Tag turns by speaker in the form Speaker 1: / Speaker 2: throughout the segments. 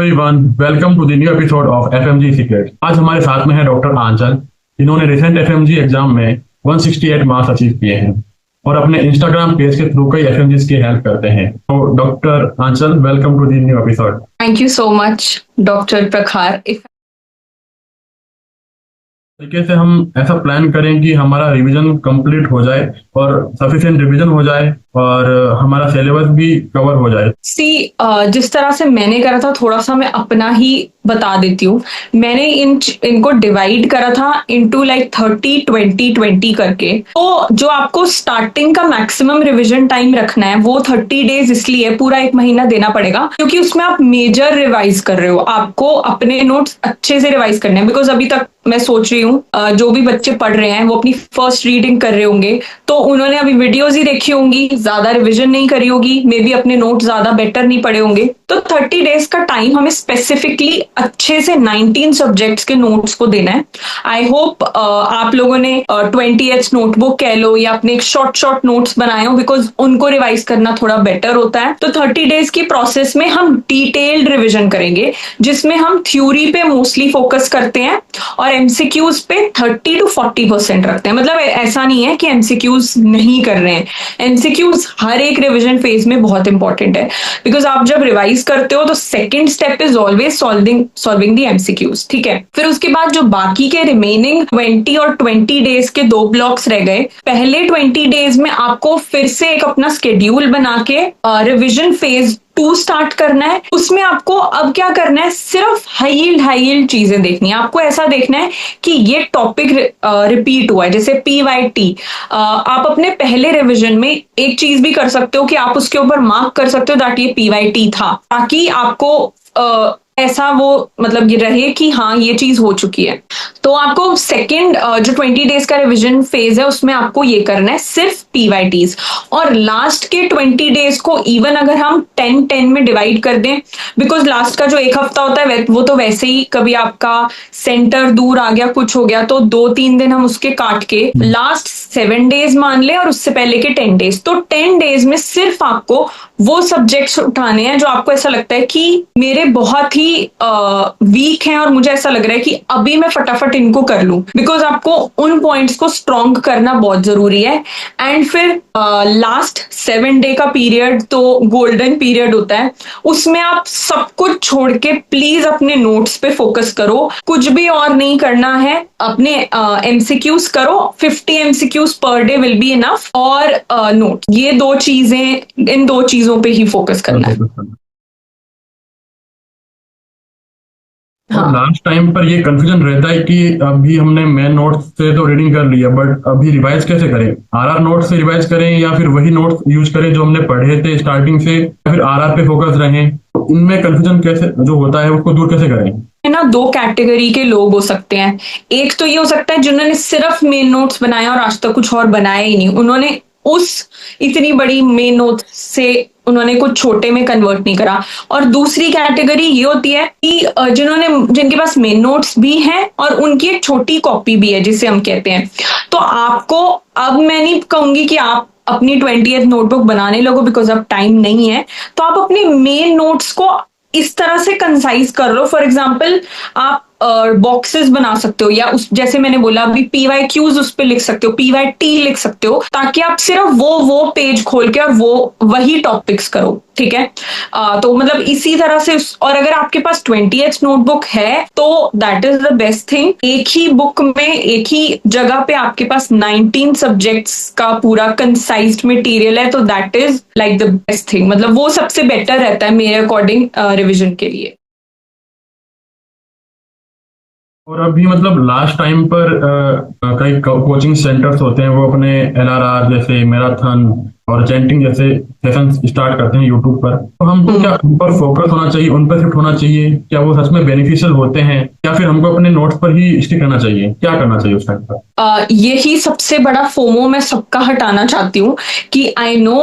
Speaker 1: Everyone, welcome to the new episode of FMG secret. आज हमारे साथ में है डॉक्टर आंचल, जिन्होंने रिसेंट एफएमजी एग्जाम में 168 मार्क्स अचीव किए हैं और अपने इंस्टाग्राम पेज के थ्रू कई एफएमजीज की हेल्प करते हैं। तो doctor Anchal, welcome to the new episode.
Speaker 2: Thank you so much, Dr. Prakhar.
Speaker 1: तरीके से हम ऐसा प्लान करें कि हमारा रिवीजन कंप्लीट हो जाए और सफिशिएंट रिवीजन हो जाए और हमारा सिलेबस भी कवर हो जाए।
Speaker 2: जिस तरह से मैंने करा था, थोड़ा सा मैं अपना ही बता देती हूँ। मैंने इनको डिवाइड करा था इनटू लाइक 30-20-20 करके। तो जो आपको स्टार्टिंग का मैक्सिमम रिवीजन टाइम रखना है वो 30 डेज, इसलिए पूरा एक महीना देना पड़ेगा क्योंकि उसमें आप मेजर रिवाइज कर रहे हो। आपको अपने नोट्स अच्छे से रिवाइज करने हैं बिकॉज अभी तक मैं सोच रही हूँ जो भी बच्चे पढ़ रहे हैं वो अपनी फर्स्ट रीडिंग कर रहे होंगे, तो उन्होंने अभी वीडियोज ही देखी होंगी, ज्यादा रिवीजन नहीं करी होगी, मे बी अपने नोट ज्यादा बेटर नहीं पढ़े होंगे। तो 30 डेज का टाइम हमें स्पेसिफिकली अच्छे से 19 सब्जेक्ट्स के नोट्स को देना है। आई होप आप लोगों ने 20th नोटबुक कह लो या अपने शॉर्ट नोट्स बनाए हो, बिकॉज उनको रिवाइज करना थोड़ा बेटर होता है। तो 30 डेज की प्रोसेस में हम डिटेल्ड रिविजन करेंगे जिसमें हम थ्योरी पे मोस्टली फोकस करते हैं और एमसीक्यूज पे 30 to 40% रखते हैं। मतलब ऐसा नहीं है कि एमसीक्यूज नहीं कर रहे हैं, एमसीक्यूज हर एक रिवीजन फेज में बहुत इंपॉर्टेंट है बिकॉज आप जब रिवाइज करते हो तो second step is always solving the MCQs. ठीक है, फिर उसके बाद जो बाकी के रिमेनिंग 20 और 20 डेज के दो ब्लॉक्स रह गए, पहले 20 डेज में आपको फिर से एक अपना स्केड्यूल बना के रिविजन फेज 2 स्टार्ट करना है। उसमें आपको अब क्या करना है, सिर्फ हाई यील्ड चीजें देखनी है। आपको ऐसा देखना है कि ये टॉपिक रिपीट हुआ है, जैसे PYT। आप अपने पहले रिवीजन में एक चीज भी कर सकते हो कि आप उसके ऊपर मार्क कर सकते हो दैट ये PYT था, ताकि आपको ऐसा वो मतलब ये रहे कि हाँ ये चीज हो चुकी है। तो आपको सेकंड जो 20 डेज का रिवीजन फेज है उसमें आपको ये करना है सिर्फ PYTs। और लास्ट के 20 डेज को इवन अगर हम 10-10 में डिवाइड कर दें, बिकॉज लास्ट का जो एक हफ्ता होता है वो तो वैसे ही कभी आपका सेंटर दूर आ गया, कुछ हो गया, तो 2-3 दिन हम उसके काट के लास्ट 7 डेज मान ले और उससे पहले के 10 डेज। तो 10 डेज में सिर्फ आपको वो सब्जेक्ट्स उठाने हैं जो आपको ऐसा लगता है कि मेरे बहुत ही वीक हैं और मुझे ऐसा लग रहा है कि अभी मैं फटाफट इनको कर लूं, बिकॉज आपको उन पॉइंट्स को स्ट्रॉन्ग करना बहुत जरूरी है। एंड फिर लास्ट 7 डे का पीरियड तो गोल्डन पीरियड होता है, उसमें आप सब कुछ छोड़ के प्लीज अपने नोट्स पे फोकस करो, कुछ भी और नहीं करना है। अपने एमसीक्यूज करो, 50 MCQs per day will be enough, और नोट, ये दो चीजें, इन दो चीजों पे ही फोकस करना है।
Speaker 1: हाँ। लास्ट टाइम पर ये कंफ्यूजन रहता है कि अभी हमने मेन नोट्स से तो रीडिंग कर लिया, बट अभी रिवाइज कैसे करें? आरआर नोट से रिवाइज करें या फिर वही नोट्स यूज करें जो हमने पढ़े थे स्टार्टिंग से, या फिर आरआर पे फोकस रहें? तो इनमें कंफ्यूजन कैसे जो होता है उसको दूर कैसे करें?
Speaker 2: है ना, 2 कैटेगरी के लोग हो सकते हैं। एक तो ये हो सकता है जिन्होंने सिर्फ मेन नोट्स बनाया और आज तक कुछ और बनाया ही नहीं, उन्होंने उस इतनी बड़ी मेन नोट से उन्होंने कुछ छोटे में कन्वर्ट नहीं करा। और दूसरी कैटेगरी ये होती है कि जिनके पास मेन नोट्स भी हैं और उनकी एक छोटी कॉपी भी है जिसे हम कहते हैं। तो आपको, अब मैं नहीं कहूंगी कि आप अपनी 20th नोटबुक बनाने लगो बिकॉज अब टाइम नहीं है, तो आप अपने मेन नोट्स को इस तरह से कंसाइज कर लो। फॉर एग्जाम्पल आप बॉक्सेस बना सकते हो, या उस जैसे मैंने बोला अभी PYQs उस पे लिख सकते हो, PYT लिख सकते हो, ताकि आप सिर्फ वो पेज खोल के और वो वही टॉपिक्स करो। ठीक है, तो मतलब इसी तरह से और अगर आपके पास 20th नोटबुक है तो that is the best thing. एक ही बुक में एक ही जगह पे आपके पास 19 सब्जेक्ट्स का पूरा कंसाइज्ड मटेरियल है, तो that is like the best thing. मतलब वो सबसे बेटर रहता है मेरे अकॉर्डिंग रिविजन के लिए।
Speaker 1: और अभी मतलब लास्ट टाइम पर कई कोचिंग सेंटर्स होते हैं, वो अपने LRR जैसे मैराथन और चैंटिंग जैसे सेशन स्टार्ट करते हैं यूट्यूब पर। तो हमको क्या उन पर फोकस होना चाहिए, उन पर शिफ्ट होना चाहिए? क्या वो सच में बेनिफिशियल होते हैं या फिर हमको अपने नोट्स पर ही स्टिक करना चाहिए? क्या करना चाहिए उस टाइम पर?
Speaker 2: यही सबसे बड़ा फोमो मैं सबका हटाना चाहती हूँ कि आई नो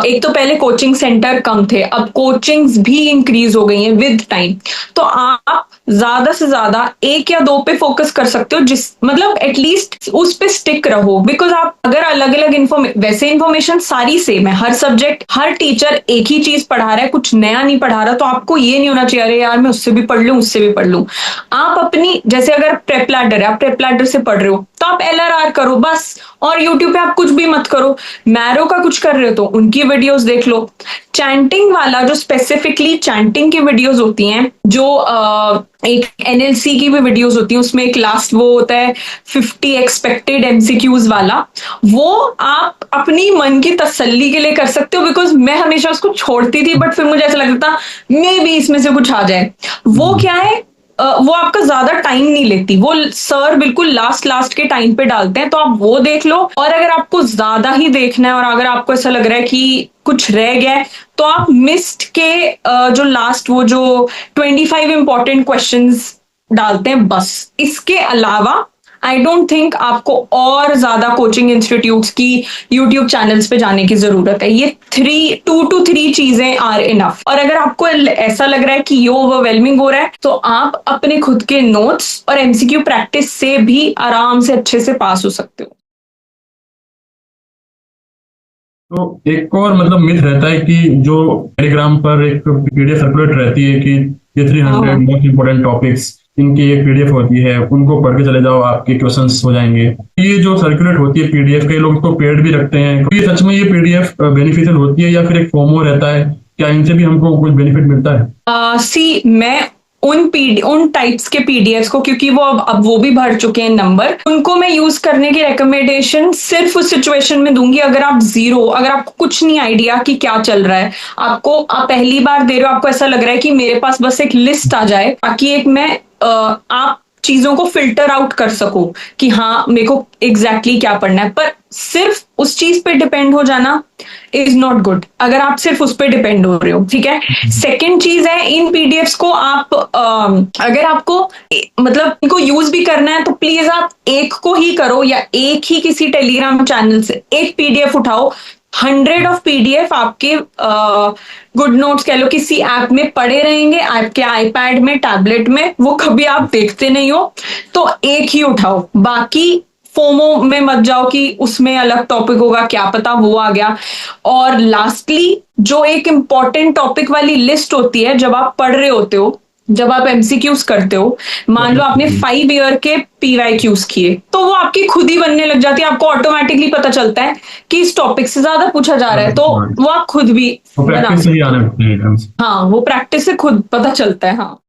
Speaker 2: एक तो पहले कोचिंग सेंटर कम थे, अब कोचिंग्स भी इंक्रीज हो गई हैं विद टाइम। तो आप ज्यादा से ज्यादा 1 या 2 पे फोकस कर सकते हो, जिस मतलब एटलीस्ट उस पे स्टिक रहो। बिकॉज आप अगर अलग अलग वैसे इन्फॉर्मेशन सारी सेम है, हर सब्जेक्ट हर टीचर एक ही चीज पढ़ा रहा है, कुछ नया नहीं पढ़ा रहा, तो आपको ये नहीं होना चाहिए अरे यार मैं उससे भी पढ़ लूं उससे भी पढ़ लूं। आप अपनी, जैसे अगर प्रेप लैडर है, आप प्रेप लैडर से पढ़ रहे हो तो आप LRR करो बस, और यूट्यूब पे आप कुछ भी मत करो। मैरो का कुछ कर रहे हो तो उनकी वीडियोस देख लो। चैंटिंग वाला, जो स्पेसिफिकली चैंटिंग की वीडियोस होती हैं, जो एक NLC की भी वीडियोस होती है, उसमें एक लास्ट वो होता है 50 एक्सपेक्टेड MCQs वाला, वो आप अपनी मन की तसल्ली के लिए कर सकते हो। बिकॉज मैं हमेशा उसको छोड़ती थी, बट फिर मुझे ऐसा लगता था मे बी इसमें से कुछ आ जाए। वो क्या है, वो आपका ज्यादा टाइम नहीं लेती, वो सर बिल्कुल लास्ट लास्ट के टाइम पे डालते हैं, तो आप वो देख लो। और अगर आपको ज्यादा ही देखना है और अगर आपको ऐसा लग रहा है कि कुछ रह गया है, तो आप मिस्ड के जो लास्ट वो जो 25 इंपॉर्टेंट क्वेश्चंस डालते हैं बस। इसके अलावा आई डोंट थिंक आपको और ज्यादा कोचिंग इंस्टीट्यूट्स की यूट्यूब चैनल्स पे जाने की जरूरत है। ये 2 to 3 चीजें आर इनफ। और अगर आपको ऐसा लग रहा है कि ये ओवरवेलमिंग हो रहा है, तो आप अपने खुद के नोट्स और MCQ प्रैक्टिस से भी आराम से अच्छे से पास हो सकते हो।
Speaker 1: तो एक और मतलब मिथ रहता है कि जो टेलीग्राम पर एक PDF सर्कुलेट रहती है कि ये 300 मोस्ट इंपोर्टेंट टॉपिक्स, इनकी एक PDF होती है, उनको पढ़ के चले जाओ आपके क्वेश्चंस हो जाएंगे। ये जो सर्कुलेट होती है PDF, कई लोग इसको पेड भी रखते हैं, तो ये सच में ये PDF बेनिफिशियल होती है या फिर एक फोमो रहता है? क्या इनसे भी हमको कुछ बेनिफिट मिलता है?
Speaker 2: मैं उन टाइप्स के PDFs को, क्योंकि वो अब वो भी भर चुके हैं नंबर, उनको मैं यूज करने की रिकमेंडेशन सिर्फ उस सिचुएशन में दूंगी अगर अगर आपको कुछ नहीं आइडिया कि क्या चल रहा है, आप पहली बार दे रहे हो, आपको ऐसा लग रहा है कि मेरे पास बस एक लिस्ट आ जाए ताकि आप चीजों को फिल्टर आउट कर सको कि हाँ मेरे को एग्जैक्टली क्या पढ़ना है। पर सिर्फ उस चीज पे डिपेंड हो जाना इज नॉट गुड, अगर आप सिर्फ उस पे डिपेंड हो रहे हो, ठीक है। सेकेंड चीज है, इन PDFs को आप अगर आपको मतलब इनको यूज भी करना है तो प्लीज आप एक को ही करो, या एक ही किसी टेलीग्राम चैनल से एक PDF उठाओ। 100 ऑफ PDF आपके गुड नोट्स कह लो किसी ऐप में पड़े रहेंगे, आपके iPad में, टैबलेट में, वो कभी आप देखते नहीं हो, तो एक ही उठाओ। बाकी फोमो में मत जाओ कि उसमें अलग टॉपिक होगा, क्या पता वो आ गया। और लास्टली, जो एक इंपॉर्टेंट टॉपिक वाली लिस्ट होती है जब आप पढ़ रहे होते हो, जब आप MCQs करते हो, मान लो आपने 5 ईयर के PYQs किए, तो वो आपकी खुद ही बनने लग जाती है। आपको ऑटोमेटिकली पता चलता है कि इस टॉपिक से ज्यादा पूछा जा रहा है, तो वो आप खुद भी बना सकते हो। हाँ, वो प्रैक्टिस से खुद पता चलता है। हाँ,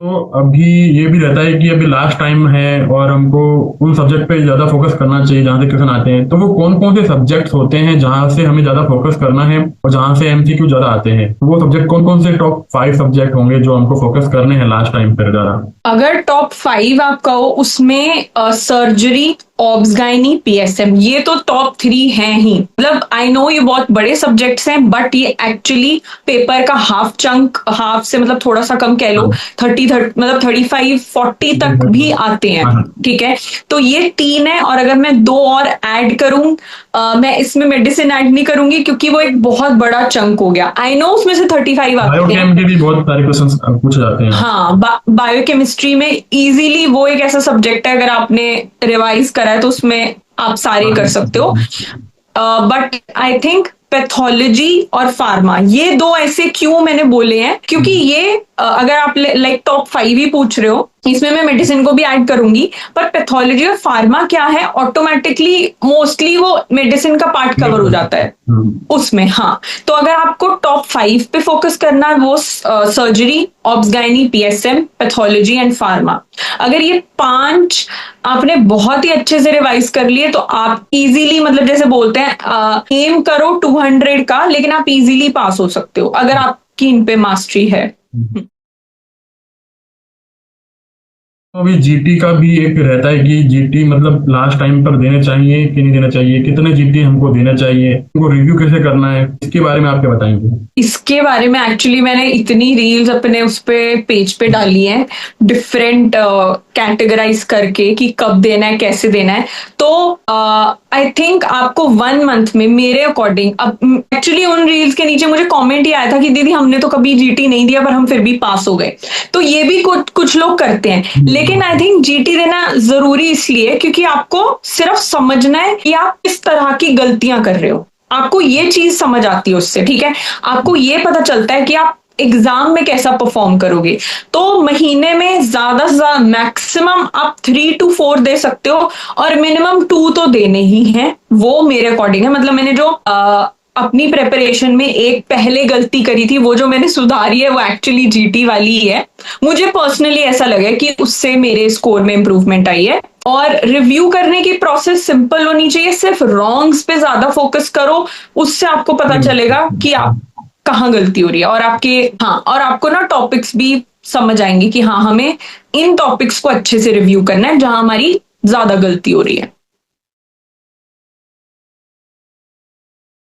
Speaker 1: तो अभी ये भी रहता है कि अभी लास्ट टाइम है और हमको उन सब्जेक्ट पे ज्यादा फोकस करना चाहिए जहाँ से क्वेश्चन आते हैं। तो वो कौन कौन से सब्जेक्ट्स होते हैं जहाँ से हमें ज्यादा फोकस करना है और जहाँ से MCQ ज्यादा आते हैं? तो वो सब्जेक्ट कौन कौन से टॉप 5 सब्जेक्ट होंगे जो हमको फोकस करने हैं लास्ट टाइम पर ज्यादा?
Speaker 2: अगर टॉप 5 आप कहो, उसमें सर्जरी, ऑब्स गायनी, PSM, ये तो टॉप 3 हैं ही। मतलब आई नो ये बहुत बड़े सब्जेक्ट्स हैं, बट ये एक्चुअली पेपर का हाफ से मतलब थोड़ा सा कम कह लो, 30 मतलब 35-40 तक भी आते हैं, ठीक है। तो ये 3 है, और अगर मैं 2 और ऐड करूं, मैं इसमें मेडिसिन ऐड नहीं करूंगी क्योंकि वो एक बहुत बड़ा चंक हो गया। आई नो उसमें से 35 आते हैं,
Speaker 1: भी बहुत सारे क्वेश्चंस पूछे जाते हैं।
Speaker 2: हाँ, बायोकेमिस्ट्री में इजीली वो एक ऐसा सब्जेक्ट है, अगर आपने रिवाइज करा है तो उसमें आप सारे कर सकते हो। बट आई थिंक पैथोलॉजी और फार्मा, ये 2 ऐसे क्यों मैंने बोले हैं, क्योंकि ये अगर आप लाइक टॉप 5 ही पूछ रहे हो, इसमें मैं मेडिसिन को भी ऐड करूंगी, पर पैथोलॉजी और फार्मा क्या है, ऑटोमेटिकली मोस्टली वो मेडिसिन का पार्ट कवर हो जाता है उसमें। हाँ, तो अगर आपको टॉप 5 पे फोकस करना है, वो surgery, obs gynae, PSM, pathology and pharma. अगर ये 5 आपने बहुत ही अच्छे से रिवाइज कर लिए, तो आप इजीली, मतलब जैसे बोलते हैं एम करो 200 का, लेकिन आप इजीली पास हो सकते हो अगर आपकी इन पे मास्टरी है।
Speaker 1: तो अभी GT का भी एक रहता है कि GT मतलब लास्ट टाइम पर देने चाहिए कि नहीं देना चाहिए, कितने GT हमको देना चाहिए, उनको रिव्यू कैसे करना है, इसके बारे में आप क्या बताएंगे? इसके
Speaker 2: बारे में एक्चुअली मैंने इतनी रील्स अपने उस पे पेज पे डाली हैं, डिफरेंट कैटेगराइज करके कि कब देना है, कैसे देना है। तो आई थिंक आपको 1 मंथ में, मेरे अकॉर्डिंग, अब एक्चुअली उन रील्स के नीचे मुझे कमेंट ही आया था कि दीदी हमने तो कभी जीटी नहीं दिया पर हम फिर भी पास हो गए। तो ये भी कुछ लोग करते हैं, लेकिन आई थिंक जीटी देना जरूरी इसलिए क्योंकि आपको सिर्फ समझना है कि आप किस तरह की गलतियां कर रहे हो, आपको ये चीज समझ आती है उससे, ठीक है। आपको ये पता चलता है कि आप एग्जाम में कैसा परफॉर्म करोगे। तो महीने में ज्यादा से ज्यादा मैक्सिमम आप 3 to 4 दे सकते हो, और मिनिमम 2 तो देने ही हैं, वो मेरे अकॉर्डिंग है। मतलब मैंने जो अपनी प्रेपरेशन में एक पहले गलती करी थी, वो जो मैंने सुधारी है वो एक्चुअली जीटी वाली ही है। मुझे पर्सनली ऐसा लगा कि उससे मेरे स्कोर में इंप्रूवमेंट आई है। और रिव्यू करने की प्रोसेस सिंपल होनी चाहिए, सिर्फ रॉन्ग्स पे ज्यादा फोकस करो, उससे आपको पता चलेगा कि आप कहाँ गलती हो रही है। और और आपको ना टॉपिक्स भी समझ आएंगे कि हाँ, हमें इन टॉपिक्स को अच्छे से रिव्यू करना है जहां हमारी ज्यादा गलती हो रही है।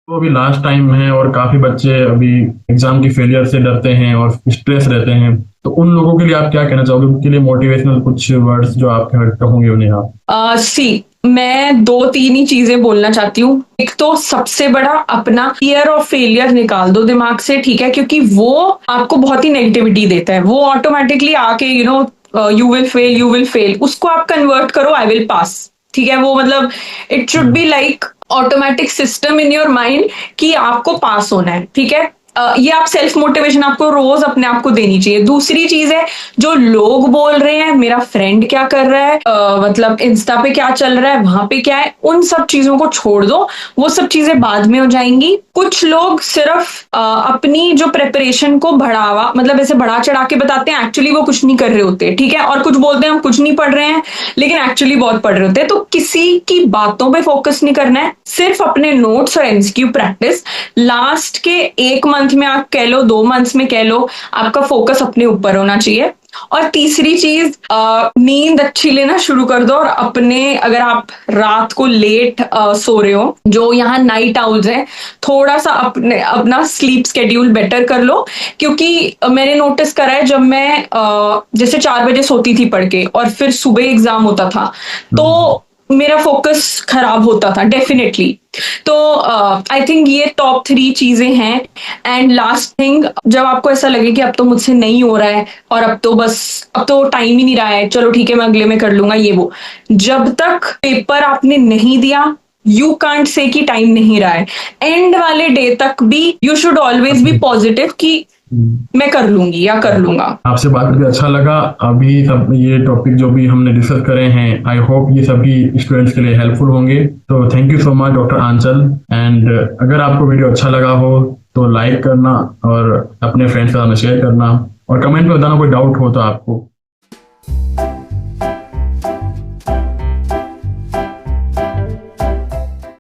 Speaker 1: तो अभी लास्ट टाइम है और काफी बच्चे अभी एग्जाम की फेलियर से डरते हैं और स्ट्रेस रहते हैं, तो उन लोगों के लिए आप क्या कहना चाहोगे? उनके लिए मोटिवेशनल कुछ वर्ड्स जो आप कहोगे उन्हें आप?
Speaker 2: मैं 2-3 ही चीजें बोलना चाहती हूँ। एक तो सबसे बड़ा, अपना फियर ऑफ फेलियर निकाल दो दिमाग से, ठीक है, क्योंकि वो आपको बहुत ही नेगेटिविटी देता है। वो ऑटोमेटिकली आके यू विल फेल, उसको आप कन्वर्ट करो आई विल पास, ठीक है। वो मतलब it should be like automatic system in your mind कि आपको पास होना है, ठीक है। ये आप सेल्फ मोटिवेशन आपको रोज अपने आप को देनी चाहिए। दूसरी चीज है, जो लोग बोल रहे हैं मेरा फ्रेंड क्या कर रहा है, मतलब इंस्टा पे क्या चल रहा है, वहां पे क्या है, उन सब चीजों को छोड़ दो, वो सब चीजें बाद में हो जाएंगी। कुछ लोग सिर्फ अपनी जो प्रेपरेशन को बढ़ावा, मतलब ऐसे बढ़ा चढ़ा के बताते हैं, एक्चुअली वो कुछ नहीं कर रहे होते, ठीक है। और कुछ बोलते हैं हम कुछ नहीं पढ़ रहे हैं, लेकिन एक्चुअली बहुत पढ़ रहे होते हैं। तो किसी की बातों पे फोकस नहीं करना है, सिर्फ अपने नोट्स और एमसीक्यू प्रैक्टिस। लास्ट के 1 मंथ में आप कह लो, 2 मंथ्स में कह लो, आपका फोकस अपने ऊपर होना चाहिए। और तीसरी चीज, नींद अच्छी लेना शुरू कर दो। और अपने, अगर आप रात को लेट सो रहे हो, जो यहाँ नाइट आउल्स हैं, थोड़ा सा अपना स्लीप स्केड्यूल बेटर कर लो। क्योंकि मैंने नोटिस करा है, जब मैं जैसे 4 बजे सोती थी पढ़ के और फिर सुबह एग्जाम होता था, तो मेरा फोकस खराब होता था डेफिनेटली। तो आई थिंक ये टॉप 3 चीजें हैं। एंड लास्ट थिंग, जब आपको ऐसा लगे कि अब तो मुझसे नहीं हो रहा है और अब तो टाइम ही नहीं रहा है, चलो ठीक है मैं अगले में कर लूंगा, ये वो, जब तक पेपर आपने नहीं दिया, यू कांट से कि टाइम नहीं रहा है। एंड वाले डे तक भी you should always be positive कि मैं कर लूंगी या कर लूंगा।
Speaker 1: आपसे बात करके अच्छा लगा। अभी सब ये टॉपिक जो भी हमने डिस्कस करे हैं, आई होप ये सभी स्टूडेंट्स के लिए हेल्पफुल होंगे। तो thank you so much doctor Anchal. And अगर आपको वीडियो अच्छा लगा हो तो लाइक करना और अपने फ्रेंड्स के साथ शेयर करना, और कमेंट में बताना कोई डाउट हो तो आपको।